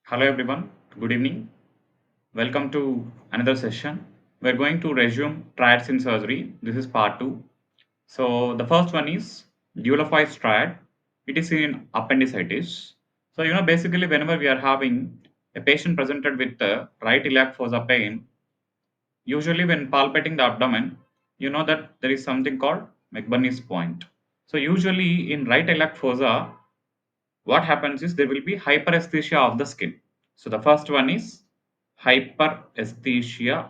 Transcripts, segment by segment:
Hello everyone, good evening. Welcome to another session. We're going to resume triads in surgery. This is part 2. So the first one is dual-phase triad. It is in appendicitis. So basically whenever we are having a patient presented with right iliac fossa pain, usually when palpating the abdomen, you know that there is something called McBurney's point. So usually in right iliac fossa, what happens is there will be hyperesthesia of the skin. So the first one is hyperesthesia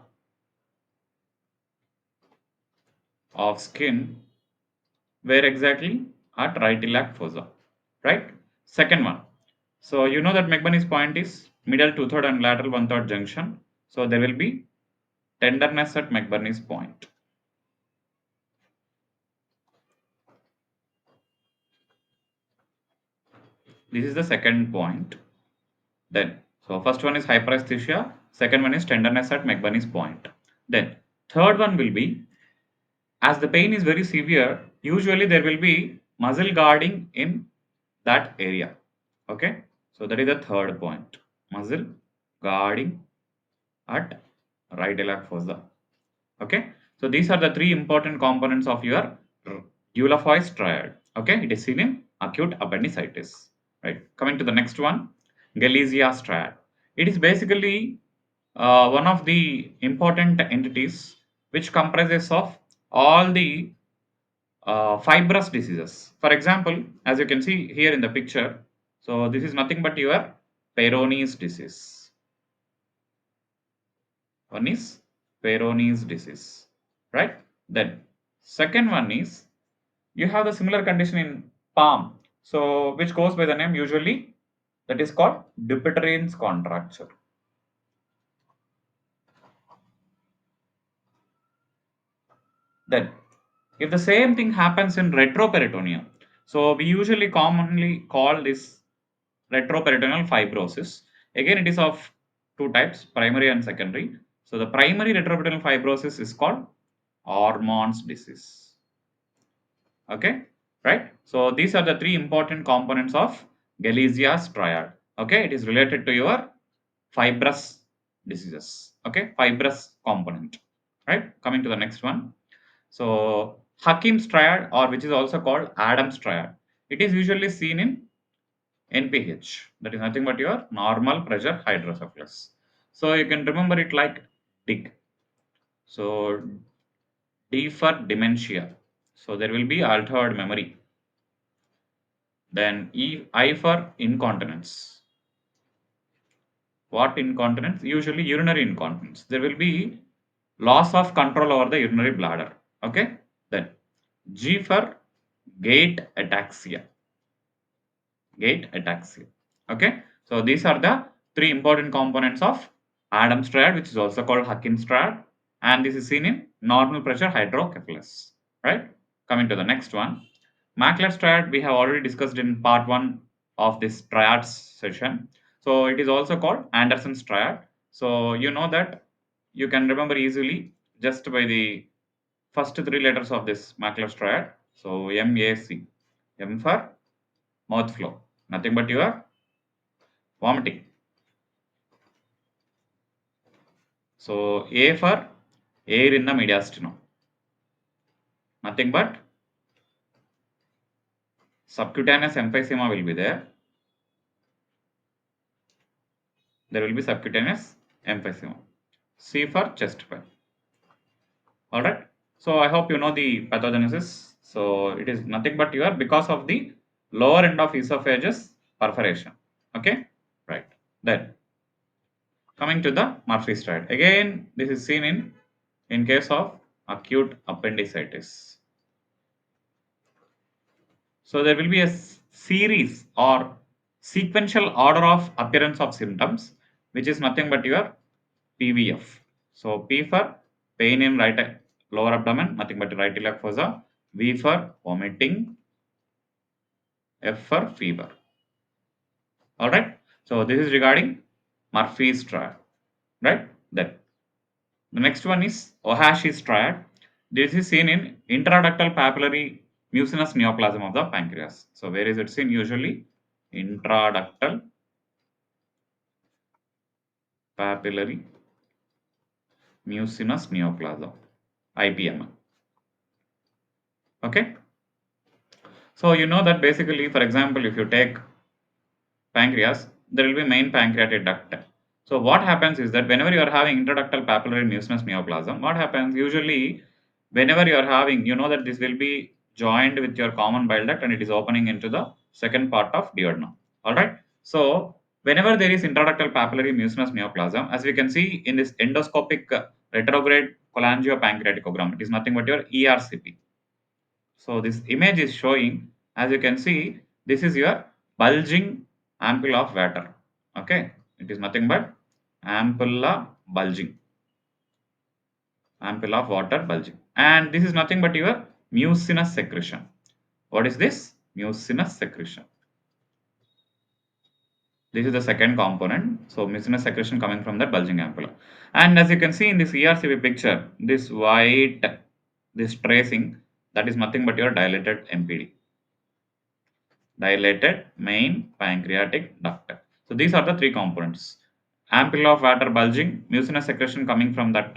of skin. Where exactly? At right iliac fossa. Right? Second one. So you know that McBurney's point is middle two-third and lateral one-third junction. So there will be tenderness at McBurney's point. This is the second point. Then, so first one is hyperesthesia. Second one is tenderness at McBurney's point. Then, third one will be as the pain is very severe, usually there will be muscle guarding in that area. Okay, so that is the third point, muscle guarding at right iliac fossa. Okay, so these are the three important components of your Dulafoy's triad. Okay, it is seen in acute appendicitis. Right, coming to the next one, Galezia's triad. It is basically one of the important entities which comprises of all the fibrous diseases. For example, as you can see here in the picture, so this is nothing but your Peyronie's disease. One is Peyronie's disease, right? Then second one is you have the similar condition in palm, so which goes by the name usually that is called Dupuytren's contracture. Then, if the same thing happens in retroperitoneum, so we usually commonly call this retroperitoneal fibrosis. Again, it is of two types, primary and secondary. So, the primary retroperitoneal fibrosis is called Ormond's disease. Okay, right? So, these are the three important components of Galezia's triad. Okay, it is related to your fibrous diseases. Okay, fibrous component. Right, coming to the next one. So Hakim's triad, or which is also called Adam's triad, it is usually seen in NPH. That is nothing but your normal pressure hydrocephalus. So you can remember it like DIG. So D for dementia. So there will be altered memory. Then I for incontinence. What incontinence? Usually urinary incontinence. There will be loss of control over the urinary bladder. Okay. Then G for gait ataxia. Gait ataxia. Okay. So these are the three important components of Adam's triad, which is also called Hakim's triad, and this is seen in normal pressure hydrocephalus. Right. Coming to the next one, Mackler's triad we have already discussed in part one of this triads session. So it is also called Anderson's triad. So you know that you can remember easily just by the first three letters of this Mackler's triad. So MAC, M for mouth flow, nothing but your vomiting. So A for air in the mediastinum, nothing but subcutaneous emphysema will be there. There will be subcutaneous emphysema. C for chest pain. All right. So I hope you know the pathogenesis. So it is nothing but your because of the lower end of esophagus perforation. Okay. Right. Then coming to the Murphy's triad. Again, this is seen in case of acute appendicitis. So there will be a series or sequential order of appearance of symptoms, which is nothing but your PVF. So P for pain in lower abdomen, nothing but right iliac fossa. V for vomiting. F for fever. All right. So this is regarding Murphy's triad, right? Then the next one is Ohashi's triad. This is seen in intraductal papillary mucinous neoplasm of the pancreas. So where is it seen? Usually intraductal papillary mucinous neoplasm, IPM. Okay. So you know that basically, for example, if you take pancreas, there will be main pancreatic duct. So what happens is that whenever you are having intraductal papillary mucinous neoplasm, what happens usually whenever you are having, you know that this will be joined with your common bile duct and it is opening into the second part of duodenum. All right. So whenever there is intraductal papillary mucinous neoplasm, as we can see in this endoscopic retrograde cholangiopancreaticogram, it is nothing but your ERCP. So this image is showing, as you can see, this is your bulging ampulla of water. Okay, it is nothing but ampulla bulging, ampulla of water bulging, and this is nothing but your mucinous secretion. What is this? Mucinous secretion. This is the second component. So mucinous secretion coming from that bulging ampulla. And as you can see in this ERCP picture, this white, this tracing, that is nothing but your dilated MPD. Dilated main pancreatic duct. So these are the three components. Ampulla of water bulging, mucinous secretion coming from that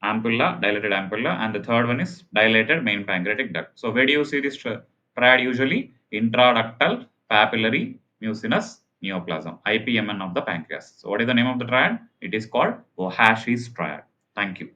ampulla, dilated ampulla, and the third one is dilated main pancreatic duct. So where do you see this triad usually? Intraductal papillary mucinous neoplasm, IPMN of the pancreas. So what is the name of the triad? It is called Ohashi's triad. Thank you.